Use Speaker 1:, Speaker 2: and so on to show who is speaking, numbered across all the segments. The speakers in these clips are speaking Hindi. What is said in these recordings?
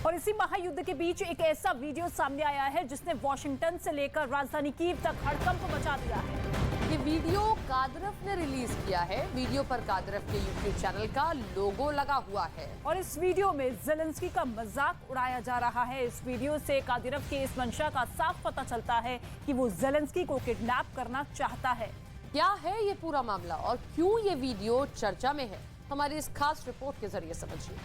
Speaker 1: और इसी महायुद्ध के बीच एक ऐसा वीडियो सामने आया है जिसने वॉशिंगटन से लेकर राजधानी कीव तक हड़कंप मचा दिया है।
Speaker 2: ये वीडियो कादिरफ ने रिलीज किया है। वीडियो पर कादिरफ के यूट्यूब चैनल का लोगो लगा हुआ है
Speaker 1: और इस वीडियो में ज़ेलेंस्की का मजाक उड़ाया जा रहा है। इस वीडियो से कादिरफ के इस मंशा का साफ पता चलता है कि वो ज़ेलेंस्की को किडनैप करना चाहता है।
Speaker 2: क्या है ये पूरा मामला और क्यों ये वीडियो चर्चा में है, हमारी इस खास रिपोर्ट के जरिए समझिए।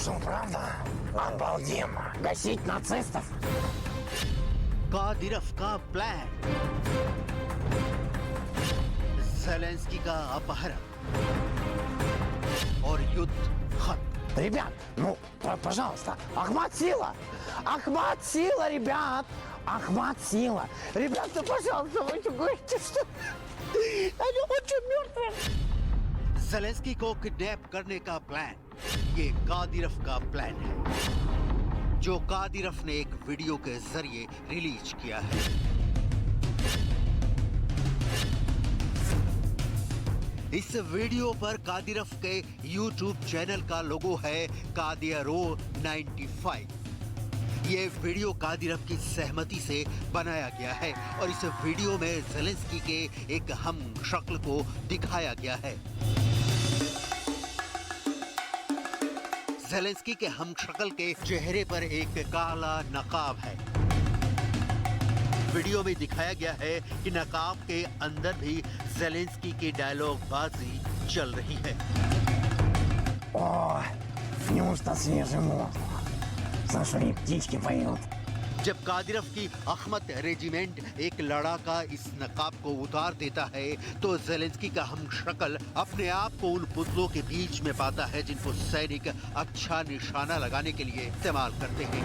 Speaker 3: Что правда? Обалденно! Гасить нацистов!
Speaker 4: कादिरफ का प्लान, ज़ेलेंस्की का अपहरण और युद्ध खत्म।
Speaker 3: Ребят, ну, пожалуйста, Ахмат сила! Ахмат сила, ребят! Ахмат сила! Ребят, ну, пожалуйста, вы что говорите, что... Они очень мертвые!
Speaker 4: ज़ेलेंस्की को किडनैप करने का प्लान, ये कादिरफ का प्लान है जो कादिरफ ने एक वीडियो के जरिए रिलीज किया है। इस वीडियो पर कादिरफ के YouTube चैनल का लोगो है कादिरो 95। ये वीडियो कादिरफ की सहमति से बनाया गया है और इस वीडियो में ज़ेलेंस्की के एक हम शक्ल को दिखाया गया है। ज़ेलेंस्की के हम शक्ल के चेहरे पर एक काला नकाब है। वीडियो में दिखाया गया है कि नकाब के अंदर भी ज़ेलेंस्की की डायलॉग बाजी चल रही है।
Speaker 3: О, неужто свежий воздух? Слышу, и птички поют.
Speaker 4: जब कादिरफ की अहमद रेजिमेंट एक लड़ाका इस नकाब को उतार देता है तो ज़ेलेंस्की का हम शक्ल अपने आप को उन पुतलों के बीच में पाता है जिनको सैनिक अच्छा निशाना लगाने के लिए इस्तेमाल करते हैं।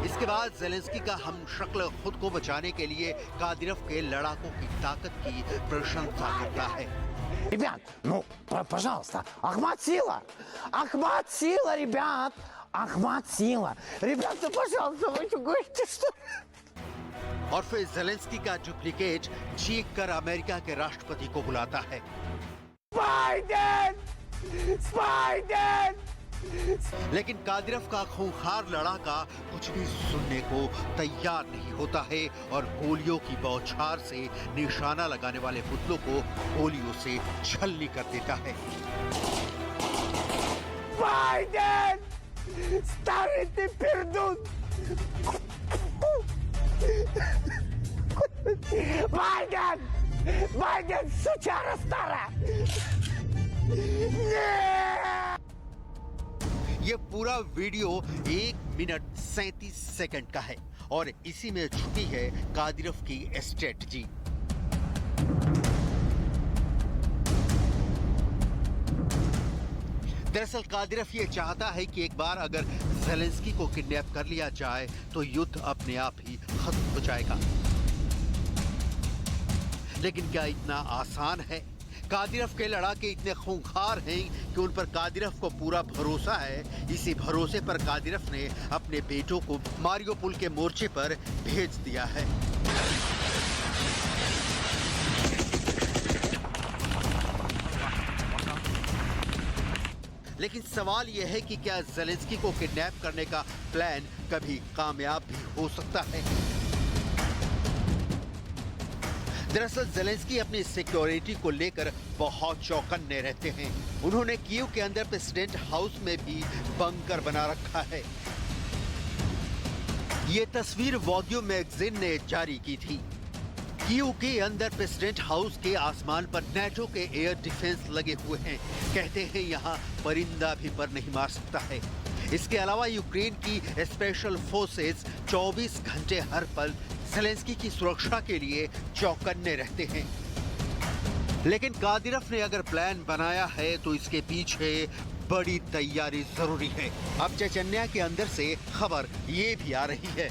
Speaker 4: इसके बाद ज़ेलेंस्की का हम शक्ल खुद को बचाने के लिए कादिरफ के लड़ाकों की ताकत की प्रशंसा करता है।
Speaker 3: Ребят, ну, пожалуйста, Ахмат сила! Ахмат сила, ребят! Ахмат сила! Ребят, ну, пожалуйста, вы что говорите, что...
Speaker 4: और फिर ज़ेलेंस्की का डुप्लीकेट चीख कर अमेरिका के राष्ट्रपति को बुलाता है।
Speaker 3: Спайден! Спайден!
Speaker 4: लेकिन कादिरफ का खूंखार लड़ाका कुछ भी सुनने को तैयार नहीं होता है और गोलियों की बौछार से निशाना लगाने वाले पुतलों को गोलियों से छलनी कर देता है।
Speaker 3: Спайден! Старый ты пердун! Байден! Байден, сучара старая! Нет!
Speaker 4: ये पूरा वीडियो 1 मिनट 37 सेकंड का है और इसी में छुपी है कादिरफ की स्ट्रेटजी। दरअसल कादिरफ ये चाहता है कि एक बार अगर ज़ेलेंस्की को किडनैप कर लिया जाए तो युद्ध अपने आप ही खत्म हो जाएगा। लेकिन क्या इतना आसान है? कादिरफ के लड़ाके इतने खूंखार हैं कि उन पर कादिरफ को पूरा भरोसा है। इसी भरोसे पर कादिरफ ने अपने बेटों को मारियोपोल के मोर्चे पर भेज दिया है। लेकिन सवाल यह है कि क्या ज़ेलेंस्की को किडनैप करने का प्लान कभी कामयाब भी हो सकता है? दरअसल ज़ेलेंस्की अपनी सिक्योरिटी को लेकर बहुत चौकन्ने रहते हैं। उन्होंने कीव के अंदर प्रेसिडेंट हाउस में भी बंकर बना रखा है। ये तस्वीर वॉग्यू मैगजीन ने जारी की थी। कीव के अंदर प्रेसिडेंट हाउस के आसमान पर नेटो के एयर डिफेंस लगे हुए हैं। कहते हैं यहाँ परिंदा भी पर नहीं मार सकता है। इसके अलावा यूक्रेन की स्पेशल फोर्सेस 24 घंटे हर पल ज़ेलेंस्की की सुरक्षा के लिए चौकन्ने रहते हैं। लेकिन कादिरफ ने अगर प्लान बनाया है तो इसके पीछे बड़ी तैयारी जरूरी है। अब चेचन्या के अंदर से खबर ये भी आ रही है।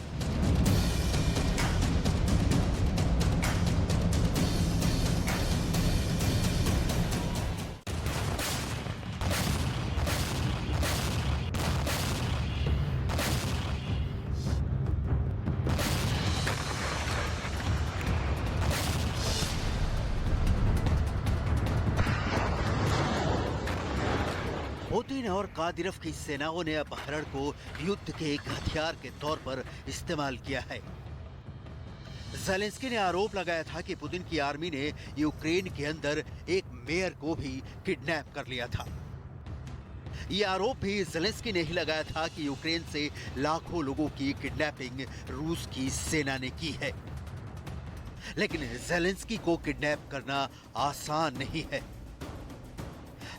Speaker 4: पुतिन और कादिरफ की सेनाओं ने अपहरण को युद्ध के एक हथियार के तौर पर इस्तेमाल किया है। ज़ेलेंस्की ने आरोप लगाया था कि पुतिन की आर्मी ने यूक्रेन के अंदर एक मेयर को भी किडनैप कर लिया था। यह आरोप भी ज़ेलेंस्की ने ही लगाया था कि यूक्रेन से लाखों लोगों की किडनैपिंग रूस की सेना ने की है। लेकिन ज़ेलेंस्की को किडनैप करना आसान नहीं है।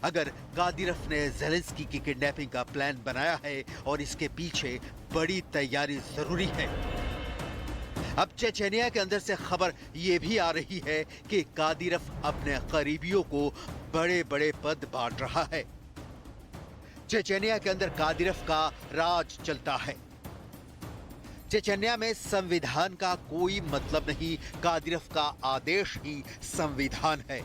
Speaker 4: अगर कादिरफ ने ज़ेलेंस्की की किडनैपिंग का प्लान बनाया है और इसके पीछे बड़ी तैयारी जरूरी है। अब चेचेनिया के अंदर से खबर यह भी आ रही है कि कादिरफ अपने करीबियों को बड़े बड़े पद बांट रहा है। चेचेनिया के अंदर कादिरफ का राज चलता है। चेचेनिया में संविधान का कोई मतलब नहीं, कादिरफ का आदेश ही संविधान है।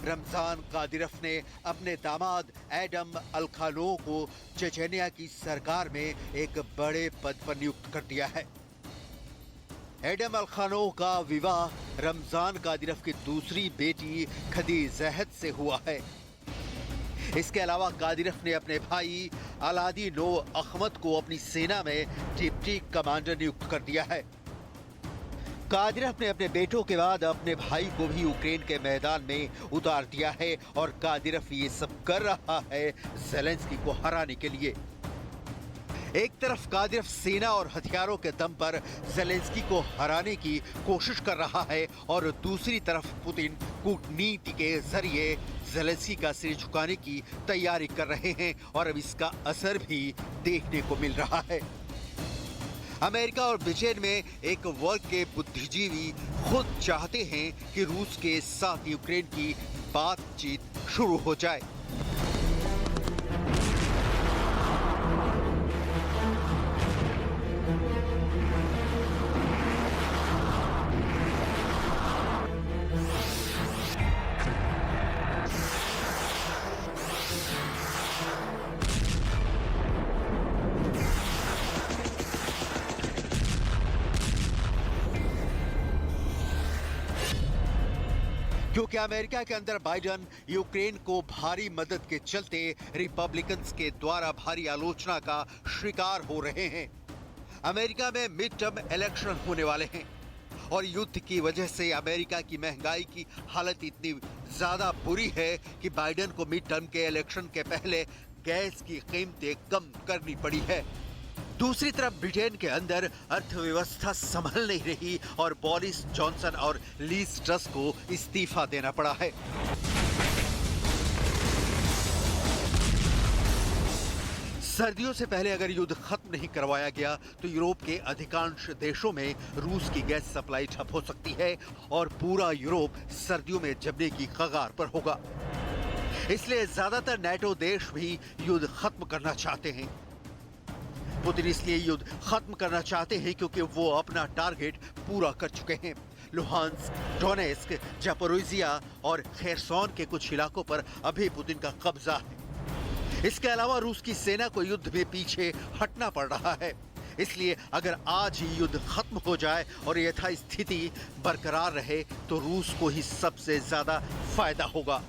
Speaker 4: रमजान कादिरफ ने अपने दामाद एडम अलखानो को चेचेनिया की सरकार में एक बड़े पद पर नियुक्त कर दिया है। एडम अलखानो का विवाह रमजान कादिरफ की दूसरी बेटी खदीजहद से हुआ है। इसके अलावा कादिरफ ने अपने भाई अलादी नो अहमद को अपनी सेना में डिप्टी कमांडर नियुक्त कर दिया है। कादिरफ ने अपने बेटों के बाद अपने भाई को भी यूक्रेन के मैदान में उतार दिया है और कादिरफ ये सब कर रहा है ज़ेलेंस्की को हराने के लिए। एक तरफ कादिरफ सेना और हथियारों के दम पर ज़ेलेंस्की को हराने की कोशिश कर रहा है और दूसरी तरफ पुतिन कूटनीति के जरिए ज़ेलेंस्की का सिर झुकाने की तैयारी कर रहे हैं और अब इसका असर भी देखने को मिल रहा है। अमेरिका और ब्रिटेन में एक वर्ग के बुद्धिजीवी खुद चाहते हैं कि रूस के साथ यूक्रेन की बातचीत शुरू हो जाए। क्योंकि अमेरिका के अंदर बाइडेन यूक्रेन को भारी मदद के चलते रिपब्लिकन्स के द्वारा भारी आलोचना का शिकार हो रहे हैं। अमेरिका में मिड टर्म इलेक्शन होने वाले हैं और युद्ध की वजह से अमेरिका की महंगाई की हालत इतनी ज्यादा बुरी है कि बाइडेन को मिड टर्म के इलेक्शन के पहले गैस की कीमतें कम करनी पड़ी है। दूसरी तरफ ब्रिटेन के अंदर अर्थव्यवस्था संभल नहीं रही और बोरिस जॉनसन और लीज ट्रस को इस्तीफा देना पड़ा है। सर्दियों से पहले अगर युद्ध खत्म नहीं करवाया गया तो यूरोप के अधिकांश देशों में रूस की गैस सप्लाई ठप हो सकती है और पूरा यूरोप सर्दियों में जमने की कगार पर होगा। इसलिए ज्यादातर नेटो देश भी युद्ध खत्म करना चाहते हैं। पुतिन इसलिए युद्ध खत्म करना चाहते हैं क्योंकि वो अपना टारगेट पूरा कर चुके हैं। लुहांस्क, डोनेस्क, जापोरिजिया और खेरसोन के कुछ इलाकों पर अभी पुतिन का कब्जा है। इसके अलावा रूस की सेना को युद्ध में पीछे हटना पड़ रहा है। इसलिए अगर आज ही युद्ध खत्म हो जाए और यथास्थिति बरकरार रहे तो रूस को ही सबसे ज्यादा फायदा होगा।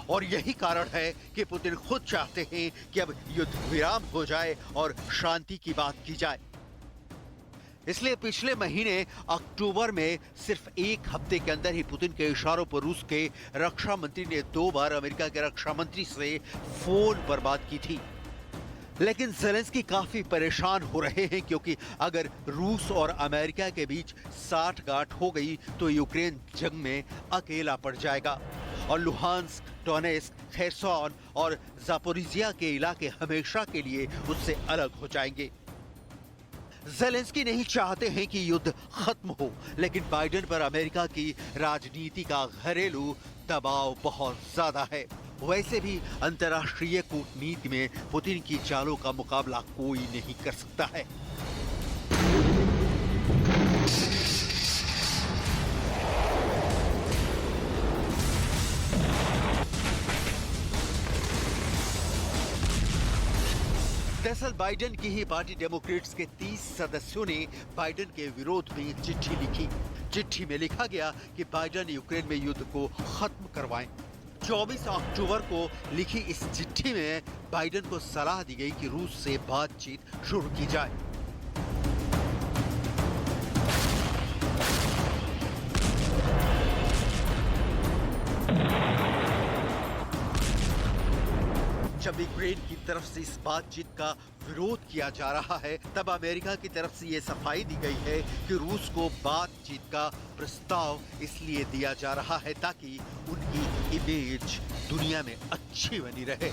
Speaker 4: और यही कारण है कि पुतिन खुद चाहते हैं कि अब युद्ध विराम हो जाए और शांति की बात की जाए। इसलिए पिछले महीने अक्टूबर में सिर्फ एक हफ्ते के अंदर ही पुतिन के इशारों पर रूस के रक्षा मंत्री ने 2 बार अमेरिका के रक्षा मंत्री से फोन पर बात की थी। लेकिन ज़ेलेंस्की काफी परेशान हो रहे हैं क्योंकि अगर रूस और अमेरिका के बीच साठगांठ हो गई तो यूक्रेन जंग में अकेला पड़ जाएगा और लुहांस्क, डोनेस्क, खेरसोन और जापोरिजिया के इलाके हमेशा के लिए उससे अलग हो जाएंगे। ज़ेलेंस्की नहीं चाहते हैं कि युद्ध खत्म हो, लेकिन बाइडेन पर अमेरिका की राजनीति का घरेलू दबाव बहुत ज्यादा है। वैसे भी अंतर्राष्ट्रीय कूटनीति में पुतिन की चालों का मुकाबला कोई नहीं कर सकता है। दरअसल बाइडेन की ही पार्टी डेमोक्रेट्स के 30 सदस्यों ने बाइडेन के विरोध में चिट्ठी लिखी। चिट्ठी में लिखा गया कि बाइडेन यूक्रेन में युद्ध को खत्म करवाएं। 24 अक्टूबर को लिखी इस चिट्ठी में बाइडेन को सलाह दी गई कि रूस से बातचीत शुरू की जाए। जब यूक्रेन की तरफ से इस बातचीत का विरोध किया जा रहा है, तब अमेरिका की तरफ से ये सफाई दी गई है कि रूस को बातचीत का प्रस्ताव इसलिए दिया जा रहा है ताकि उनकी इमेज दुनिया में अच्छी बनी रहे।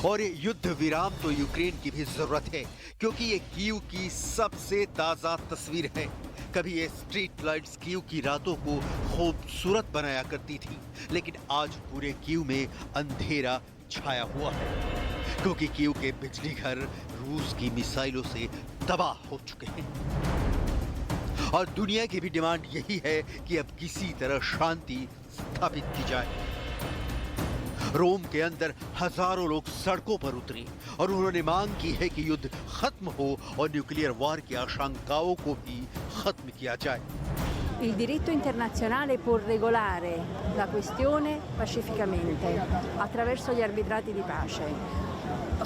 Speaker 4: और ये युद्ध विराम तो यूक्रेन की भी जरूरत है क्योंकि ये कीव की सबसे ताजा तस्वीर है। कभी ये स्ट्रीट लाइट्स कीव की रातों को खूबसूरत बनाया करती थी, लेकिन आज पूरे कीव में अंधेरा छाया हुआ है क्योंकि कीव के बिजली घर रूस की मिसाइलों से तबाह हो चुके हैं। और दुनिया की भी डिमांड यही है कि अब किसी तरह शांति स्थापित की जाए। रोम के अंदर हजारों लोग सड़कों पर उतरे और उन्होंने मांग की है कि युद्ध खत्म हो और न्यूक्लियर वार की आशंकाओं को भी खत्म किया जाए।
Speaker 5: Il diritto internazionale può regolare la questione pacificamente attraverso gli arbitrati di pace.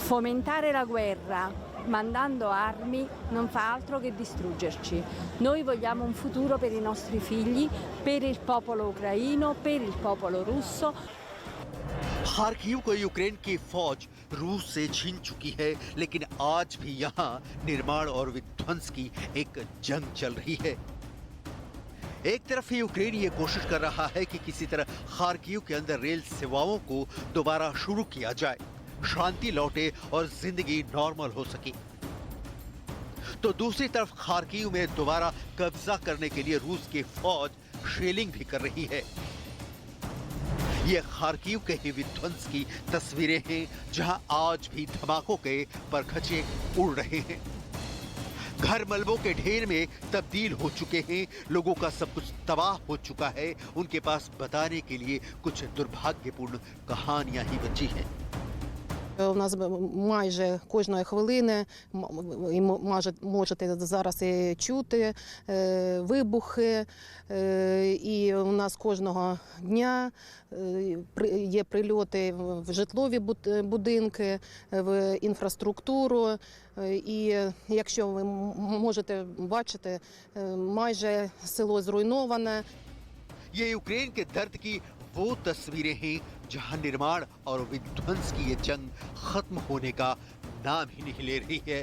Speaker 5: Fomentare la guerra mandando armi non fa altro che distruggerci. Noi vogliamo un futuro per i nostri figli, per il popolo ucraino, per il popolo russo.
Speaker 4: Kharkiv को यूक्रेन की फौज रूस से छीन चुकी है, लेकिन आज भी यहाँ निर्माण और विध्वंस की एक जंग चल रही है। एक तरफ यूक्रेन ये कोशिश कर रहा है कि किसी तरह खार्किव के अंदर रेल सेवाओं को दोबारा शुरू किया जाए, शांति लौटे और जिंदगी नॉर्मल हो सके। तो दूसरी तरफ खार्किव में दोबारा कब्जा करने के लिए रूस की फौज शेलिंग भी कर रही है। ये खार्किव के ही विध्वंस की तस्वीरें हैं जहां आज भी धमाकों के परखचे उड़ रहे हैं। घर मलबों के ढेर में तब्दील हो चुके हैं, लोगों का सब कुछ तबाह हो चुका है। उनके पास बताने के लिए कुछ दुर्भाग्यपूर्ण कहानियां ही बची हैं।
Speaker 6: У нас майже кожної хвилини, і можете зараз і чути, вибухи, і у нас кожного дня є прильоти в житлові будинки, в інфраструктуру. І якщо ви можете бачити, майже село зруйноване.
Speaker 4: ये यूक्रेन के दर्द की वो तस्वीरें हैं जहां निर्माण और विध्वंस की ये जंग खत्म होने का नाम ही नहीं ले रही है।